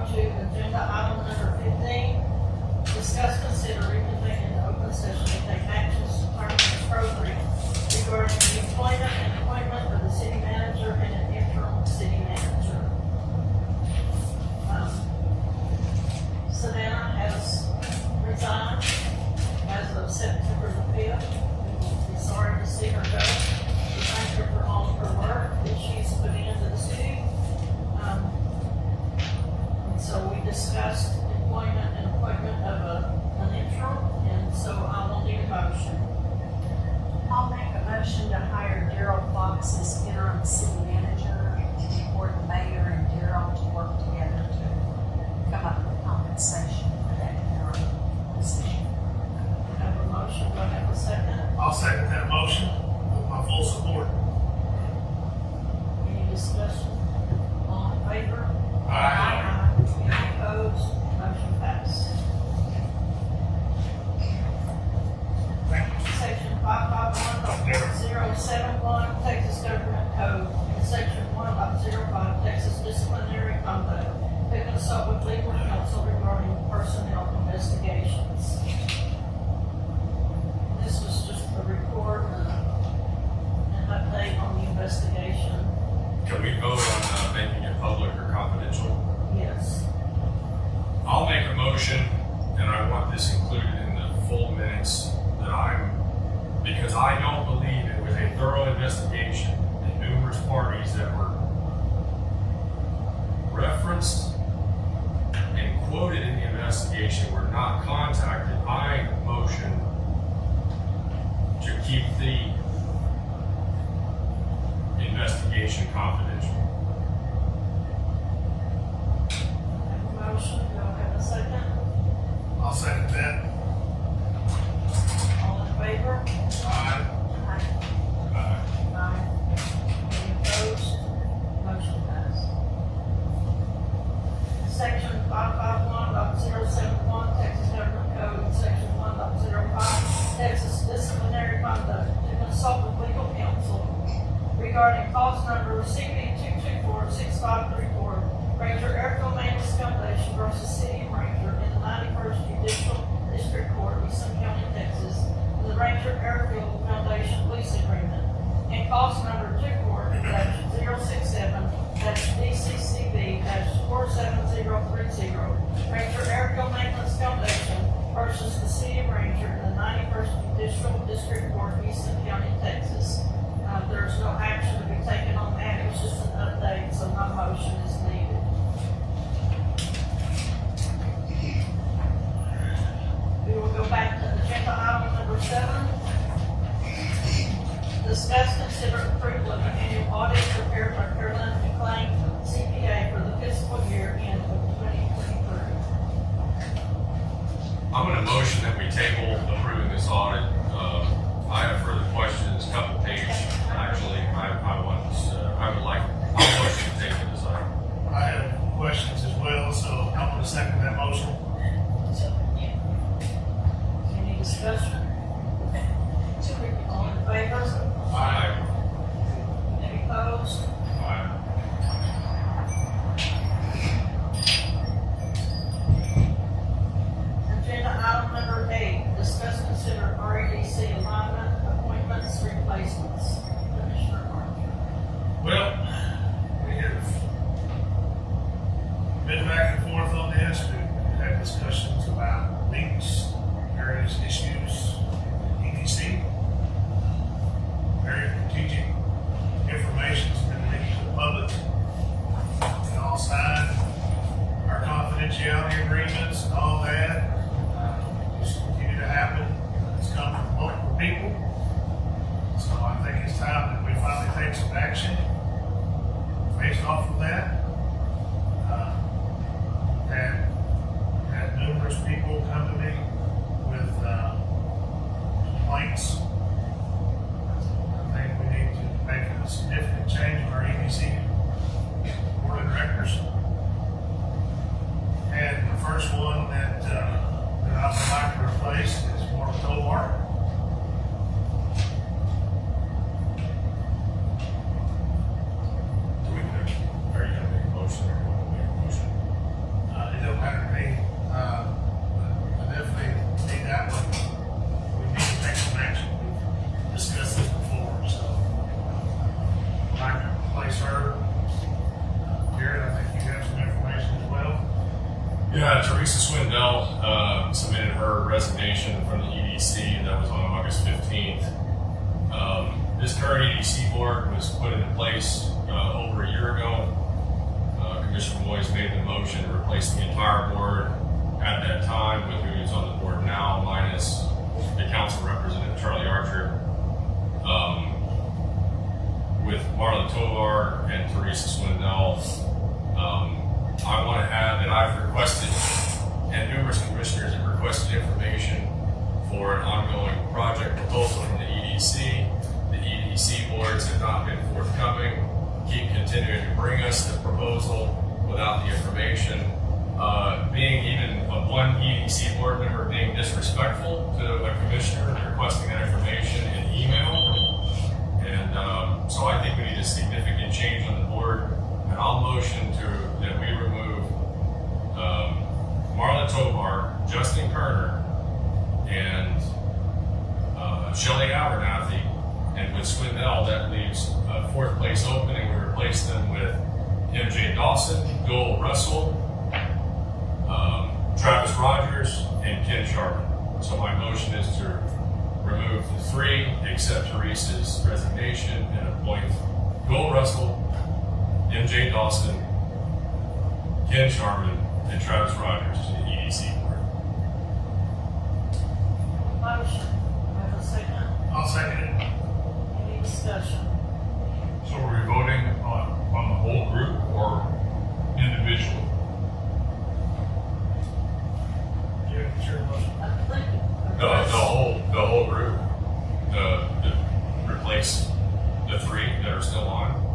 go to agenda item number 15. Discuss, consider, reconvene in open session to take actions to determine appropriate regarding the employment and appointment of the city manager and an interim city manager. Savannah has resigned as of September the 5th. We're sorry to see her go. We thank her for all of her work that she's put into the city. And so we discussed employment and appointment of an interim, and so I will need a motion. I'll make a motion to hire Daryl Fox as interim city manager and report the mayor and Daryl to work together to come up with compensation for that interim position. I have a motion, do I have a second? I'll second that motion with my full support. Any discussion? All in favor? Aye. Any opposed? Motion passed. Section 551.071 Texas Government Code and Section 1.05 Texas Disciplinary Conduct to consult with legal counsel regarding personnel investigations. This was just a report and an update on the investigation. Can we vote on making it public or confidential? Yes. I'll make a motion, and I want this included in the full minutes, because I don't believe it was a thorough investigation and numerous parties that were referenced and quoted in the investigation were not contacted. I motion to keep the investigation confidential. Motion, do I have a second? I'll second that. All in favor? Aye. Aye. Any opposed? Motion passed. Section 551.071 Texas Government Code and Section 1.05 Texas Disciplinary Conduct to consult with legal counsel regarding cause number CP2246534 Ranger Airfield Maintenance Foundation versus City of Ranger in the 91st Judicial District Court, Eastern County, Texas, and the Ranger Airfield Foundation lease agreement, and cause number 24-067-DCCB-47030 Ranger Airfield Maintenance Foundation versus the City of Ranger in the 91st Judicial District Court, Eastern County, Texas. There's no action to be taken on that. It was just an update, so no motion is needed. We will go back to agenda item number 7. Discuss, consider approval of the annual audit prepared by Carolyn McLean, CPA, for the fiscal year end of 2023. I'm going to motion that we table approving this audit. I have further questions, a couple pages. Actually, I'll motion to table this item. I have questions as well, so I'm going to second that motion. Any discussion? All in favor? Aye. Any opposed? Aye. Agenda item number 8, discuss, consider REDC alignment, appointments, replacements. Commissioner Archer. Well, we have been back and forth on this. We've had discussions about leaks, various issues, EDC. Very strategic information's been leaked to the public. We all signed our confidentiality agreements and all that. Just continue to happen. It's come from multiple people. So I think it's time that we finally take some action based off of that. Had numerous people come to me with complaints. I think we need to make a significant change in our EDC board of directors. And the first one that I would like to replace is Mark Tovar. Are you going to Yeah, Teresa Swindell submitted her resignation from the EDC, and that was on August 15th. This current EDC board was put into place over a year ago. Commissioner Moyes made the motion to replace the entire board at that time with who's on the board now, minus the council representative Charlie Archer. With Marla Tovar and Teresa Swindell, I want to add that I've requested, and numerous commissioners have requested information for an ongoing project proposal from the EDC. The EDC boards have not been forthcoming, keep continuing to bring us the proposal without the information. Being even one EDC board member being disrespectful to a commissioner requesting that information in email. And so I think we need a significant change on the board, and I'll motion that we remove Marla Tovar, Justin Kerner, and Shelley Abernathy. And with Swindell, that leaves a fourth place open, and we replace them with MJ Dawson, Joel Russell, Travis Rogers, and Ken Sharpen. So my motion is to remove the three, accept Teresa's resignation, and appoint Joel Russell, MJ Dawson, Ken Sharman, and Travis Rogers to the EDC board. Motion, I have a second. I'll second it. Any discussion? So are we voting on the whole group or individually? Yeah, sure, motion. I think. The whole group, to replace the three that are still on.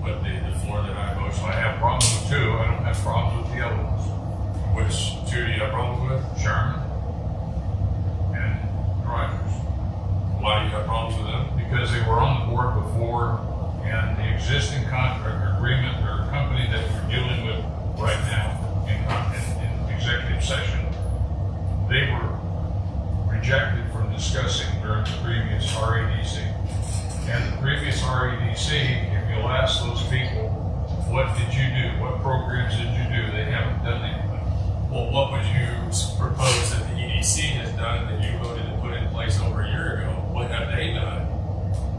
But the four that I motion, So I have problems with two, I don't have problems with the other ones. which two do you have problems with? Sherman and Rogers. Why do you have problems with them? Because they were on the board before, and the existing contract or agreement or company that we're dealing with right now in executive session, they were rejected from discussing during the previous RADC. And the previous RADC, if you'll ask those people, what did you do? What programs did you do? They haven't done anything. Well, what would you propose that the EDC has done that you voted to put in place over a year ago? What have they done?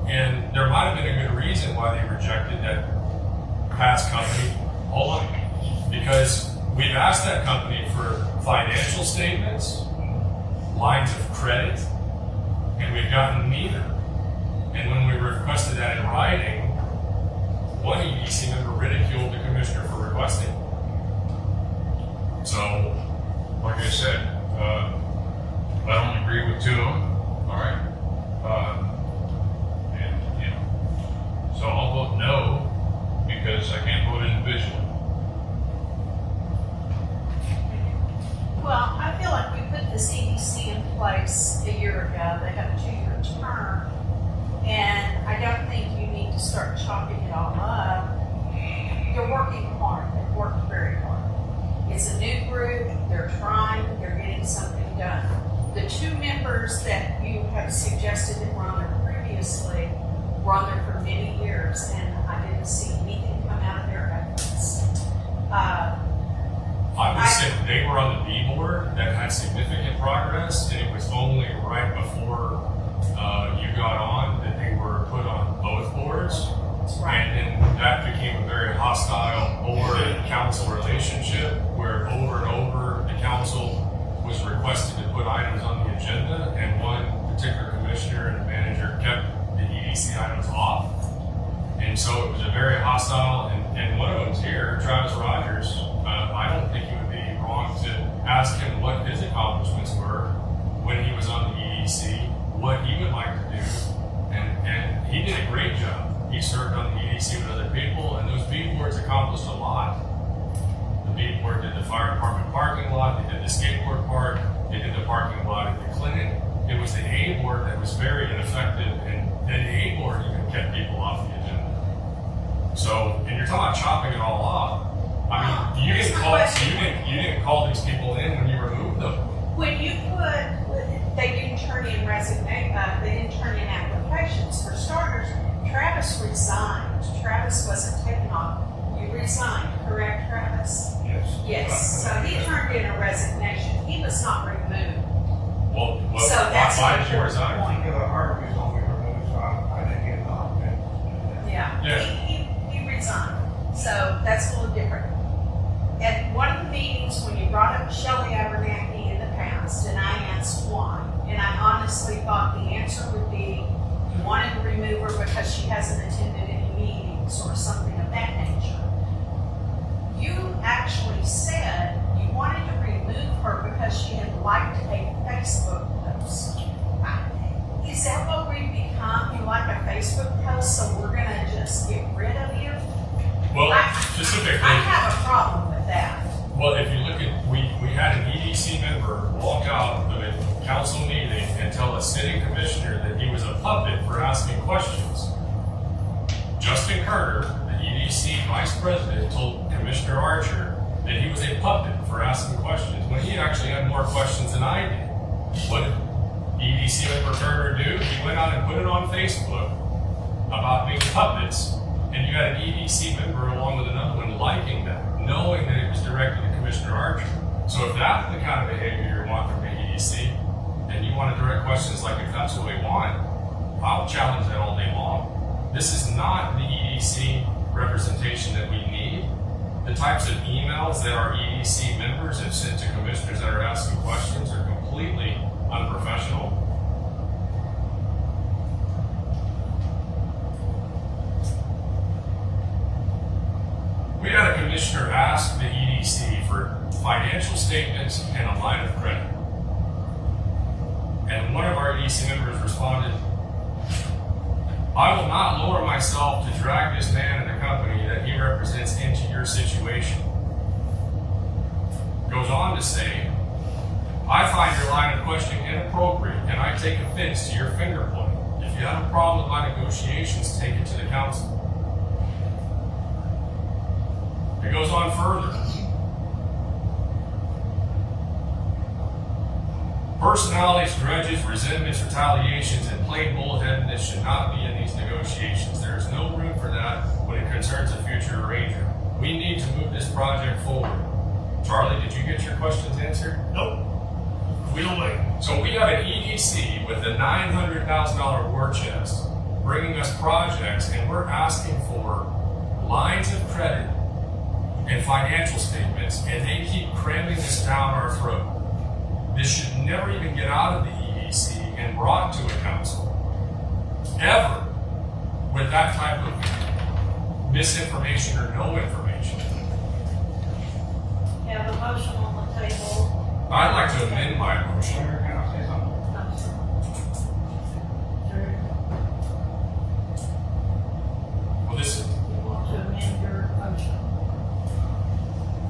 And there might have been a good reason why they rejected that past company. Hold on. Because we've asked that company for financial statements, lines of credit, and we've gotten neither. And when we requested that in writing, one EDC member ridiculed the commissioner for requesting. So, Like I said, I don't agree with two of them, all right? And, you know, so I'll vote no, because I can't vote individually. Well, I feel like we put the CDC in place a year ago. They have a 2-year term. And I don't think you need to start chopping it all up. They're working hard. They've worked very hard. It's a new group. They're trying. They're getting something done. The two members that you have suggested that were on there previously were on there for many years, and I didn't see anything come out of their efforts. I would say they were on the B board that had significant progress, and it was only right before you got on that they were put on both boards. And then that became a very hostile board and council relationship where over and over the council was requested to put items on the agenda, and one particular commissioner and manager kept the EDC items off. And so it was a very hostile, and one of them's here, Travis Rogers. I don't think it would be wrong to ask him what his accomplishments were when he was on the EDC, what he would like to do, and he did a great job. He served on the EDC with other people, and those B boards accomplished a lot. The B board did the fire department parking lot, they did the skateboard park, they did the parking lot at the clinic. It was the A board that was very ineffective, and the A board even kept people off the agenda. So, and you're talking about chopping it all off. I mean, you didn't call these people in when you removed them. When you they didn't turn in applications. For starters, Travis resigned Travis wasn't taken off. You resigned, correct, Travis? Yes. Yes, so he turned in a resignation. He was not removed. Well, So that's why an did you important resign? point. The Harvey's on me removed, so I didn't get an option. Yeah. Yeah. He resigned. So that's a little different. At one of the meetings, when you brought up Shelley Abernathy in the past, and I asked why, and I honestly thought the answer would be you wanted to remove her because she hasn't attended any meetings or something of that nature. You actually said you wanted to remove her because she had liked a Facebook post. Is that what we've become? You like a Facebook post, so we're gonna just get rid of you? Well, I specifically, have a problem with that. well, if you look at, we had an EDC member walk out of a council meeting and tell a sitting commissioner that he was a puppet for asking questions. Justin Carter, the EDC vice president, told Commissioner Archer that he was a puppet for asking questions, when he actually had more questions than I did. What did EDC member Carter do? He went out and put it on Facebook about being puppets, and you had an EDC member along with another one liking that, knowing that it was directed to Commissioner Archer. So if that's the kind of behavior you want from the EDC, and you want to direct questions like if that's what we want, I'll challenge that all day long. This is not the EDC representation that we need. The types of emails that our EDC members have sent to commissioners that are asking questions are completely unprofessional. We had a commissioner ask the EDC for financial statements and a line of credit. And one of our EDC members responded, "I will not lower myself to drag this man in the company that he represents into your situation." Goes on to say, "I find your line of questioning inappropriate and I take offense to your finger pointing. If you have a problem with my negotiations, take it to the council." It goes on further. Personalities, grudges, resentments, retaliations, and plain bullheadedness should not be in these negotiations. There is no room for that when it concerns a future arrangement. We need to move this project forward. Charlie, did you get your questions answered? Nope. We'll wait. So we have an EDC with a $900,000 war chest bringing us projects, and we're asking for lines of credit and financial statements, and they keep cramming this down our throat. This should never even get out of the EDC and brought to a council, ever, with that type of misinformation or no information. You have a motion on the table. I'd like to amend my motion. Mayor, can I say something? Well, this is, You want to amend your motion?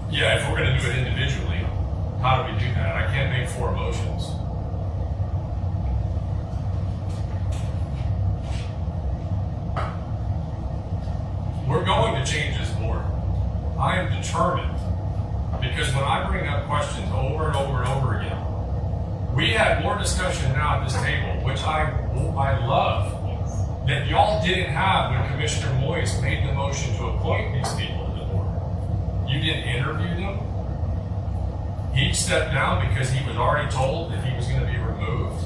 yeah, if we're gonna do it individually, how do we do that? I can't make 4 motions. We're going to change this board. I am determined, because when I bring up questions over and over and over again, we had more discussion now at this table, which I love, that y'all didn't have when Commissioner Moyes made the motion to appoint these people to the board. You didn't interview them. He stepped down because he was already told that he was going to be removed.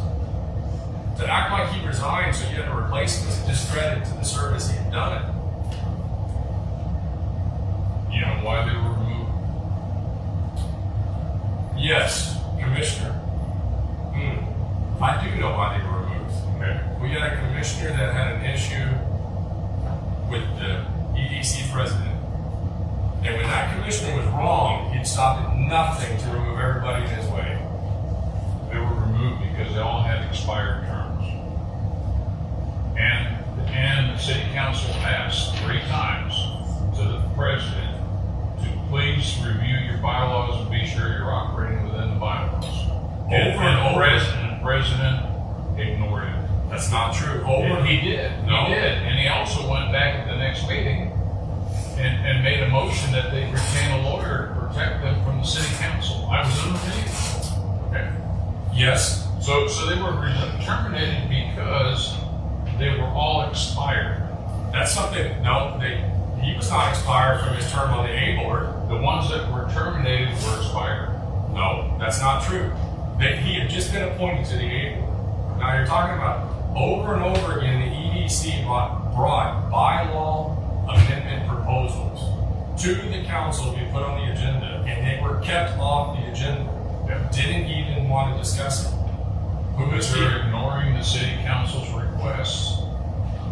To act like he resigned so you had to replace him is a discredit to the service he had done. You know why they were removed? Yes, Commissioner. I do know why they were removed. Okay. We had a commissioner that had an issue with the EDC president. And when that commissioner was wrong, he'd stop at nothing to remove everybody in his way. They were removed because they all had expired terms. And the city council asked 3 times to the president to please review your bylaws and be sure you're operating within the bylaws. And Over and the over. president ignored it. That's not true. Over. And he did. No. He did. And he also went back at the next meeting and made a motion that they retain a lawyer to protect them from the city council. I was in the meeting. Okay. Yes. So they were terminated because they were all expired. That's something, no, he was not expired from his term on the A board. The ones that were terminated were expired. No, that's not true. He had just been appointed to the A board. Now you're talking about over and over again, the EDC brought bylaw amendment proposals to the council to be put on the agenda, and they were kept off the agenda. Didn't even want to discuss it. Who is They're here? ignoring the city council's requests.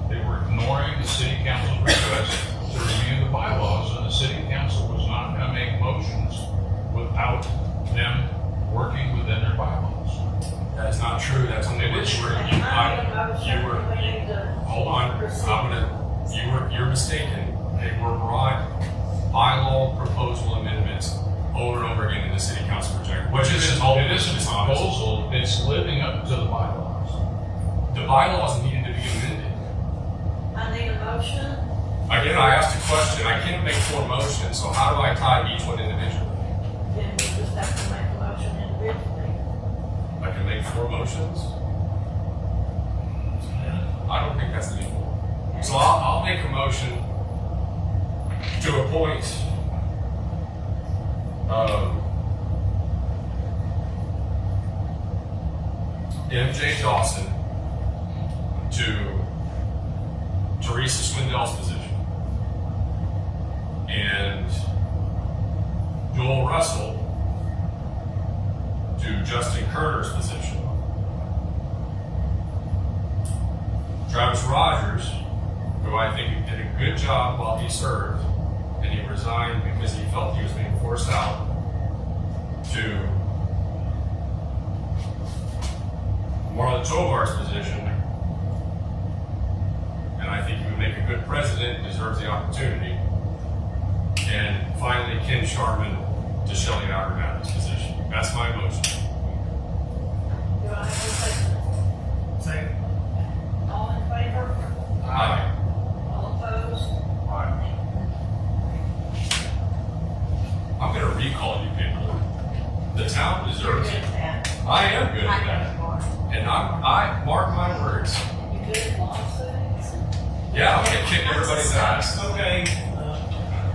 They were ignoring the city council's request to review the bylaws, and the city council was not gonna make motions without them working within their bylaws. That is not true. That's only what you were. And I need a motion, we need to. Hold on. proceed. You're mistaken. They were brought bylaw proposal amendments over and over again in the city council project, which is It isn't a proposal, it's living up to the bylaws. The bylaws needed to be amended. I need a motion. Again, I asked a question. I can't make 4 motions, so how do I tie each one individually? Then we just have to make a motion individually. I can make 4 motions. I don't think that's legal. So I'll make a motion to appoint MJ Dawson to Teresa Swindell's position and Joel Russell to Justin Kerner's position. Travis Rogers, who I think did a good job while he served, and he resigned because he felt he was being forced out, to Marla Tovar's position, and I think he would make a good president, deserves the opportunity. And finally, Ken Sharman to Shelley Abernathy's position. That's my motion. Do I have a second? Second. All in favor? Aye. All opposed? I'm gonna recall you people. The town You're deserves good it. at that. I am good I at know that. you are. And I mark my words. You good at lawsuits? Yeah, I'm gonna kick everybody's ass. Okay.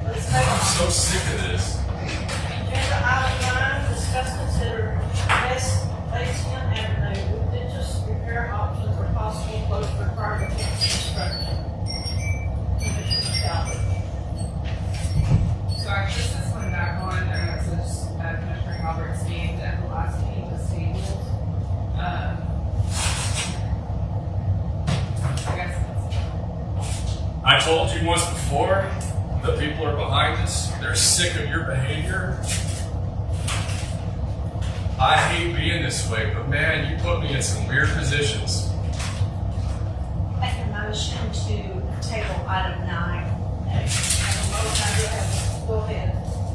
Let's move I'm on. so sick of this. Agenda item 9, discuss consider West Basin Avenue litigious repair options or possible closure prior to construction. Commissioner Calvert. So I just this one back on, so just, Commissioner Calvert stated at the last meeting was tabled. I guess I told you once before, the people are behind us. They're sick of your behavior. I hate being this way, but man, you put me in some weird positions. Make a motion to table item 9. Have a motion, go ahead.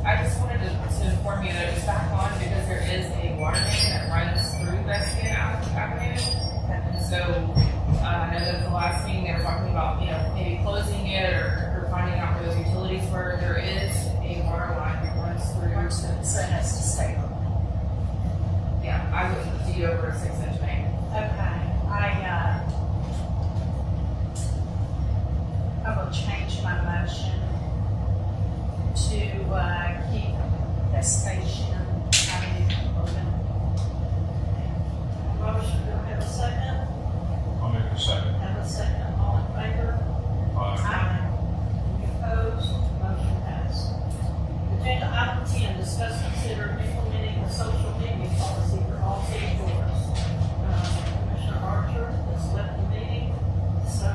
I just wanted to inform you that it was back on because there is a water main that runs through Westgate Avenue. And so, I know that at the last meeting they were talking about, maybe closing it or finding out where those utilities were. There is a water line that runs through. So it has to stay on. Yeah, I would do over a 6-inch main. Okay, I will change my motion to, keep Vespasian Avenue open. Motion, do I have a second? I'll make a second. Have a second, all in favor? Aye. Any opposed? Motion passed. Agenda item 10, discuss consider implementing the social media policy for all city boards. Commissioner Archer has left the meeting, so,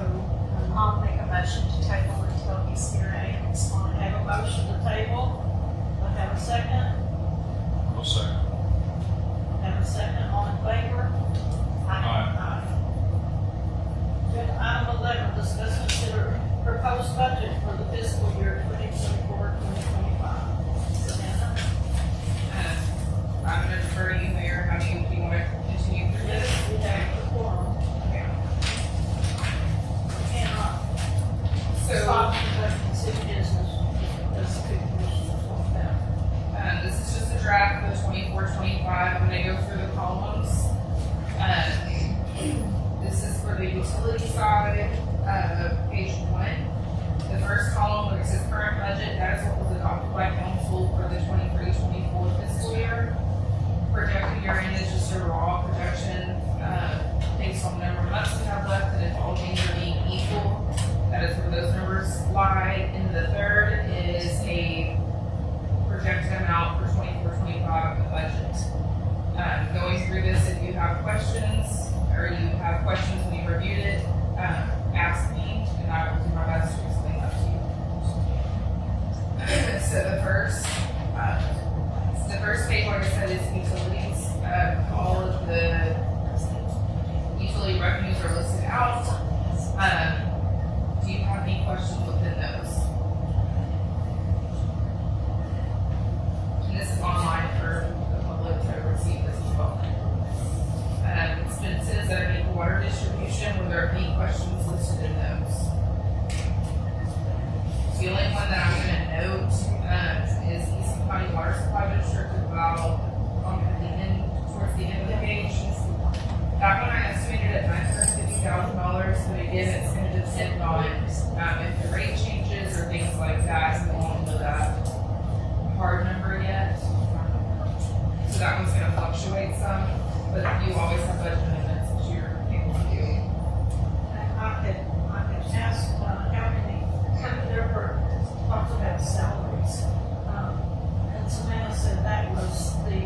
I'll make a motion to table until he's here and I respond. have a motion to table. I have a second. budget. Going through this, if you have questions, or you have questions when you reviewed it, ask me, and I will do my best to explain that to you. So the first page, like I said, is utilities. All of the utility revenues are listed out. Do you have any questions within those? And this is online for the public to receive this as well. Expenses underneath water distribution, were there any questions listed in those? The only one that I'm gonna note, is Eastern County Water Supply District, about, at the end, towards the end of the page. That one I estimated at $950,000, but again, it's gonna depend on, if the rate changes or things like that, we won't know that hard number yet. So that one's gonna fluctuate some, but you always have budget amendments that you're able to do. I could ask, how many ever talked about salaries? And Samantha said that was the,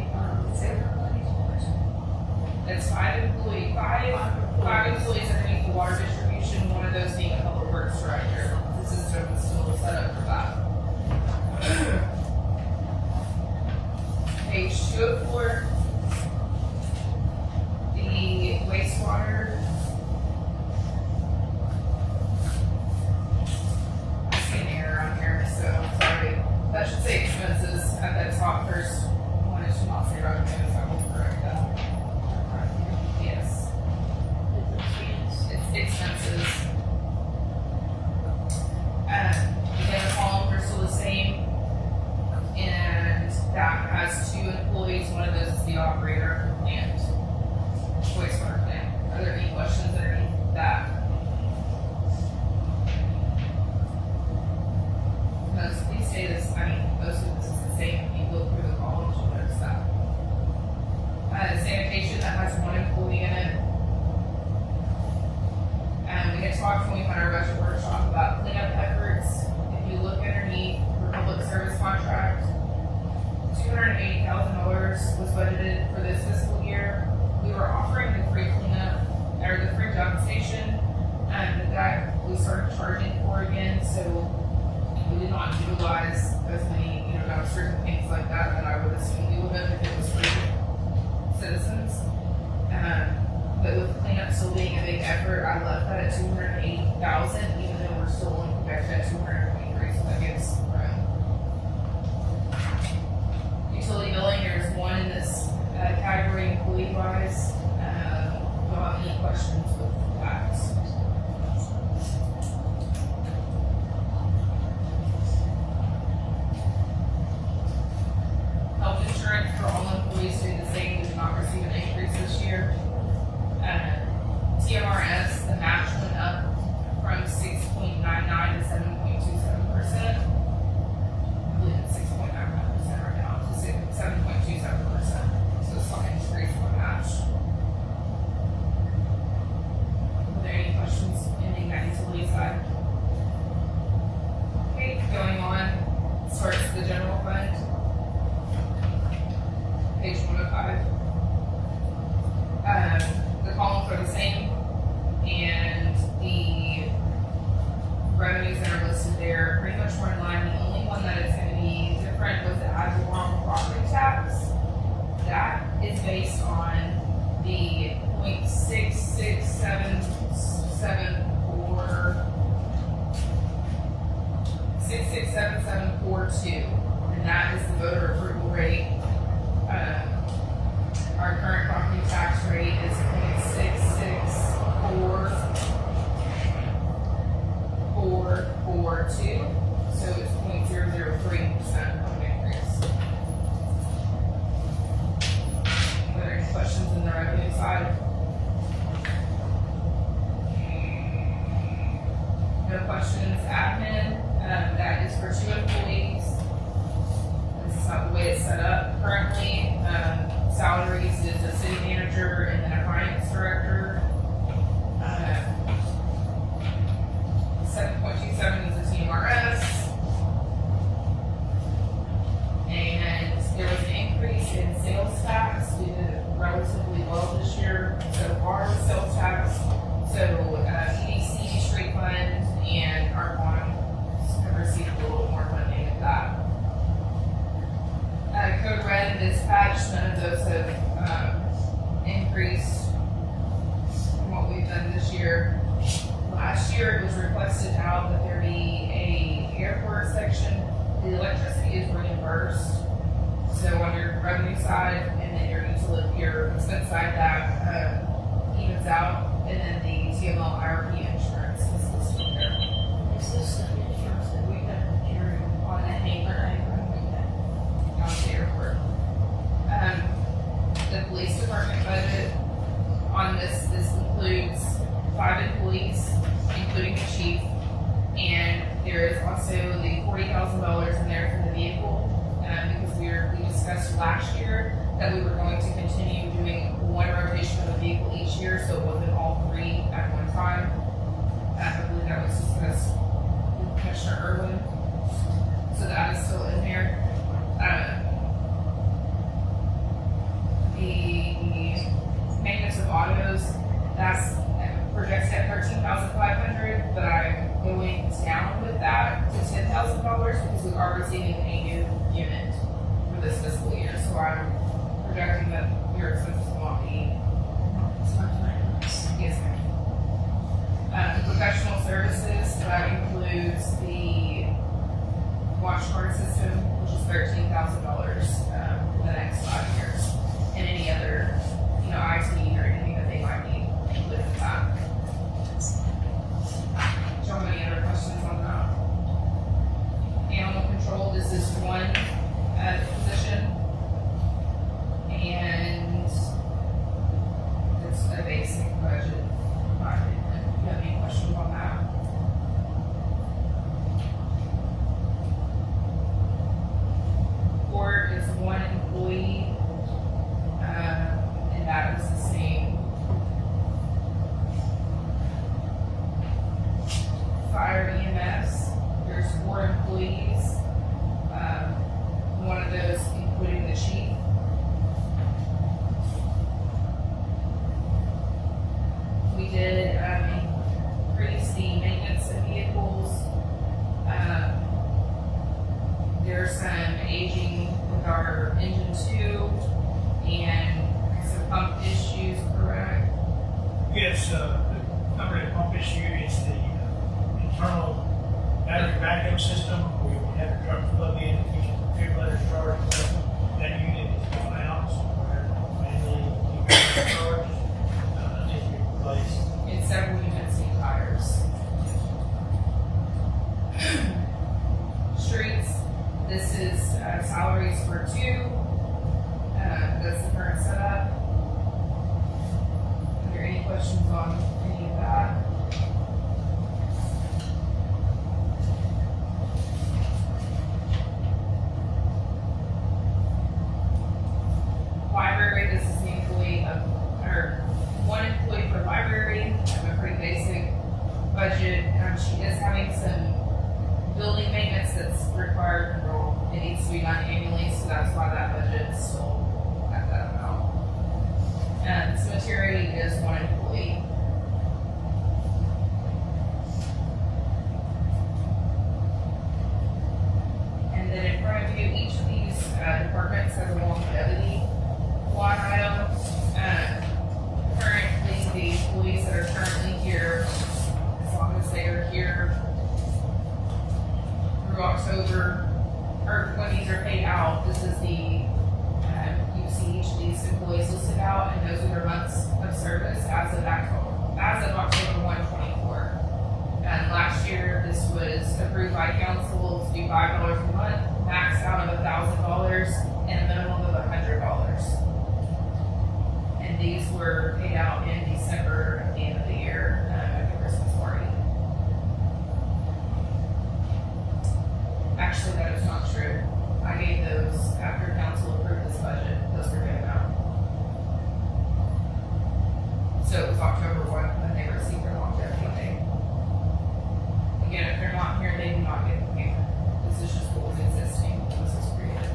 It's five employees underneath the water distribution, one of those being a public works director. The system is still set up for that. Page 204. The wastewater. I see an error on here, so sorry. That should say expenses at the top first. One, it should not say revenue, so I will correct that. Yes, it's expenses. Again, the columns are still the same. And that has 2 employees, one of those is the operator of the plant, wastewater plant. Are there any questions underneath that? Most of these say this, most of this is the same, if you look through the columns, you'll notice that. Sanitation, that has 1 employee in it. And we had talked when we had our budget workshop about cleanup efforts. If you look underneath the public service contract, $280,000 was budgeted for this fiscal year. We were offering the free cleanup, or the free dump station, and that we started charging for again, so we did not utilize as many, dumpsters and things like that I would assume we would have if it was free citizens. But with cleanup still being a big effort, I left that at $280,000, even though we're still only projected at $223,000, so that gives room. Utility billing, there's 1 in this category employee-wise. Do you have any questions with that? Health insurance for all employees stayed the same, did not receive an increase this year. TMRS, the match went up from 6.99 to 7.27%. I believe it's 6.99% right now to 7.27%. So it's not an increase on match. Are there any questions ending that utility side? Okay, going on, starts the general fund. Page 105. The columns are the same, and the revenues that are listed there pretty much were in line. The only one that is going to be different was the ad valorem property tax. That is based on the 66742, and that is the voter approval rate. Our current property tax rate is 0.664442, so it's 0.003% of an increase. Are there any questions in the revenue side? No questions. Admin, that is for 2 employees. This is not the way it's set up currently. Salaries is a city manager and then a finance director. 7.27 is the TMRS. And there was an increase in sales well this year so far with sales tax. So, EDC, street fund, and our bonds have received a little more funding of that. Code red and dispatch, none of those have, increased from what we've done this year. Last year, it was requested out that there be a airport section. The electricity is reimbursed. So on your revenue side and then your expense side, that, evens out. And then the TML IRP insurance is listed there. Is this the insurance that we have to carry On the hangar, on the airport. The police department budget on this includes 5 employees, including the chief. And there is also the $40,000 in there for the vehicle, because we discussed last year that we were going to continue doing one rotation of a vehicle each year, so it wasn't all 3 at one time. I believe that was discussed with Commissioner Irwin. So that is still in there. The maintenance of autos, that's projected at $13,500, but I'm going down with that to $10,000 because we are receiving a new unit for this fiscal year. So I'm projecting that your expenses will not be as much maintenance? yes, ma'am. Professional services, that includes the watch card system, which is $13,000 for the next 5 years, and any other, IT or anything that they might need with that. Do you have any other questions on that? Animal control, this is one position, and it's a basic budget, in my opinion. Do you have any questions on that? Court is 1 employee, and that is the same. Fire EMS, there's 4 employees, one of those including the chief. We did, increase the maintenance of vehicles. There's some aging with our engine 2 and some pump issues, correct? Yes, the number of pump issue, it's the internal battery backup system. We have the truck plug in, we can defibrillator charge, that unit is going out, so we're manually keeping it charged, needs to be replaced. And several units need tires. Streets, this is salaries for 2. That's the current setup. Are there any questions on any of that? Library, this is the employee or 1 employee per library, a pretty basic budget. She is having some building maintenance that's required, or it needs to be done annually, so that's why that budget's still at that amount. And cemetery is 1 employee. And then in front of you, each of these departments has a longevity line item. Currently, the employees that are currently here, as long as they are here through October, or when these are paid out, this is the, you see each of these employees listed out, and those are their months of service as of October 1, 2024. And last year, this was approved by council to do $5 a month, max out of $1,000, and a minimum of $100. And these were paid out in December at the end of the year, at the Christmas party. Actually, that is not true. I gave those after council approved this budget. Those were given out. So it was October 1 when they received their longevity pay. Again, if they're not here, they do not get the payment. This is just what was existing. This was created.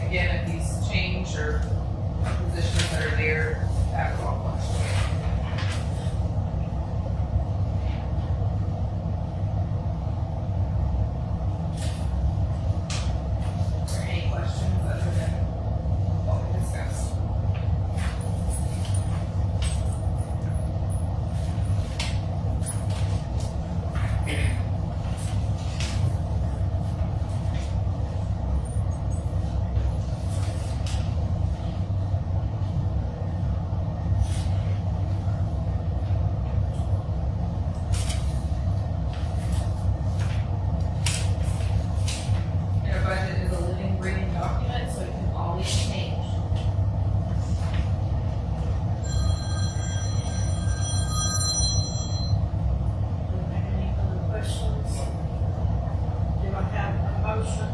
again, if these change or positions that are there, that will all fluctuate. Are there any questions other than what we discussed? And our budget is a living, breathing document, so it can always change. Do you have any other questions? Do I have a motion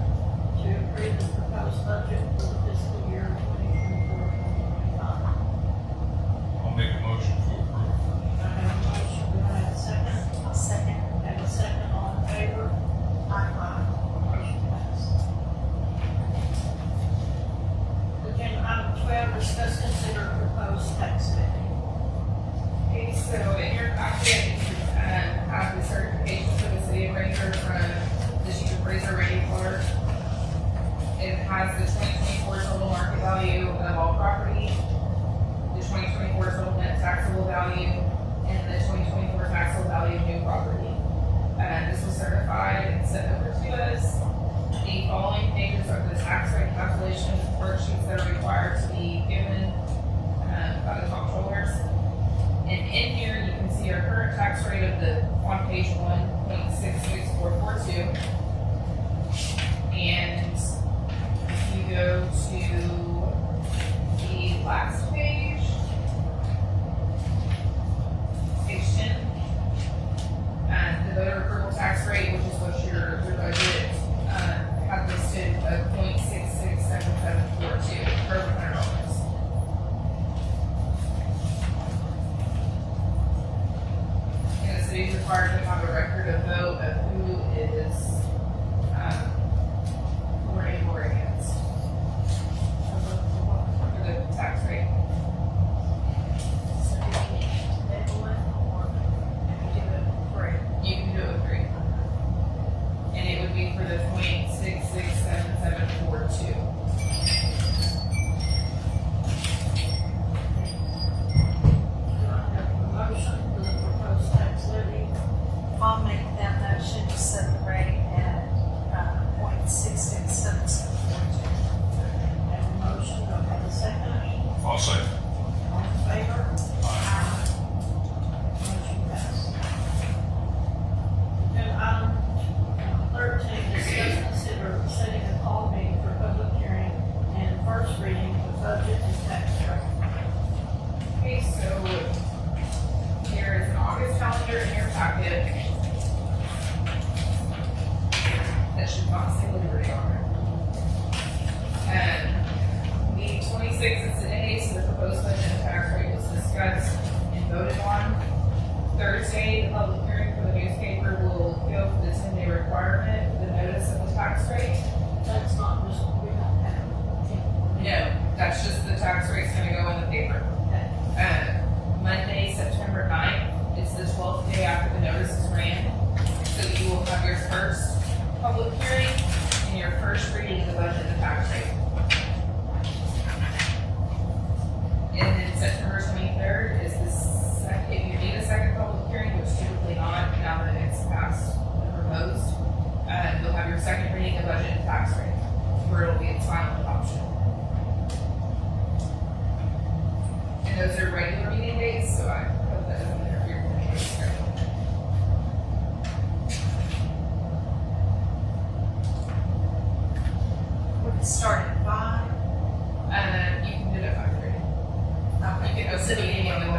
to approve the proposed budget for the fiscal year 2024-2025? I'll make a motion to approve. I have a motion, do I have a second? I'll second. Have a second, all in favor? Aye. Motion passed. Agenda item 12, discuss, consider proposed tax levy. Okay, so in your packet, have the certification for the city of Ranger from the chief appraiser, Randy Clark. It has the 2024 total market value of all property, the 2024 total net taxable value, and the 2024 taxable value of new property. This was certified and sent over to us. The following pages are the tax rate calculation worksheets that are required to be given by the comptrollers. And in here, you can see our current tax rate of on page 1.66442. And if you go to the last page, page 10, and the voter approval tax rate, which is what your budget had listed of 0.667742 per $100. And the city is required to have a record of vote of who is for or against for the tax rate. So do we need to table it, or can we do it free? You can do it with 3. And it would be for the 0.667742. Do I have a motion for the proposed tax levy? I'll make that motion to set the rate at, .667742. Have a motion, do I have a second? I'll second. All in favor? Aye. Motion passed. Agenda item 13, discuss, consider setting a call meeting for public hearing and first reading of budget and tax rate. Okay, so there is an August calendar in your packet that should not say Liberty on it. And the 26th is the day, so the proposed budget and tax rate was discussed and voted on. Thursday, the public hearing for the newspaper will go for the 10-day requirement for the notice of the tax rate. That's not just, we don't have. No, that's just the tax rate's gonna go in the paper. Monday, September 9th, it's the 12th day after the notices ran. So you will have your first public hearing and your first reading of the budget and the tax rate. And then September 23rd is the second, if you need a second public hearing, which typically not, now that it's passed and proposed, you'll have your second reading of budget and tax rate, where it'll be its final adoption. And those are regular meeting dates, so I hope that doesn't interfere with anybody's schedule. We can start at 5. You can do it at 5:30. You can go to the meeting and then